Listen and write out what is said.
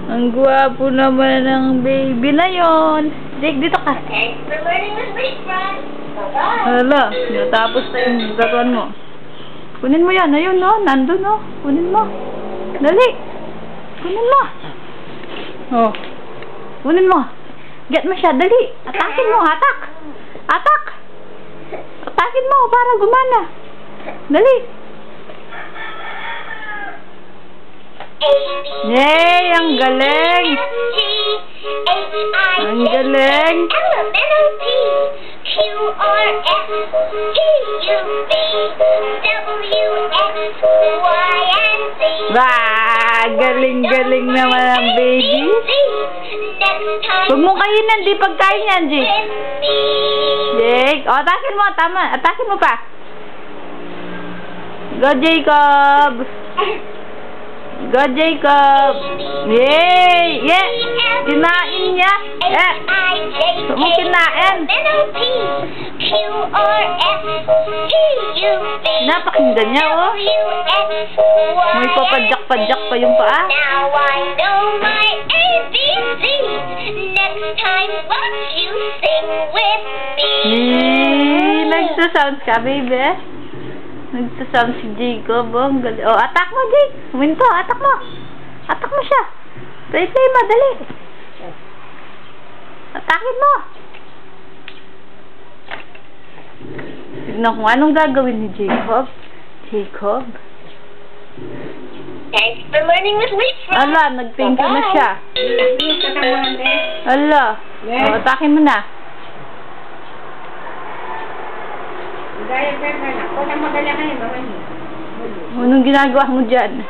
Ang gwapo naman ng baby na yon. Jake, dito ka. Hala, natapos na yung gatuan mo. Kunin mo yan. Ayun, no? Nandun, no? Kunin mo. Dali. Kunin mo. Oh. Kunin mo. Get mo siya. Dali. Atakin mo. Atak. Atak. Atakin mo para gumana. Dali. Yay! Ang galing! Ang galing! Wow! Galing-galing naman ang baby. Huwag mo kain yan. Di pagkain yan, Jake. Jake. O, atakin mo. Tama. Atakin mo pa. Go, Jacob. Go, Jacob! Yay! Yeah! Kinain niya! Eh! Huwag mo kinain! Napakinggan niya, oh! May papadyak-padyak pa yung paa. Nagsasounds ka, baby? Nagsasound si Jacob, oh. Oh, attack mo, Jake. Huminto, attack mo. Attack mo siya. Play mo, dali. Attackin mo. Tignan kung anong gagawin ni Jacob. Jacob. Thanks for learning with Leapfrog. Ala, nag-thank you na siya. Ala. Oh, attackin mo na. Anong ginagawa mo dyan?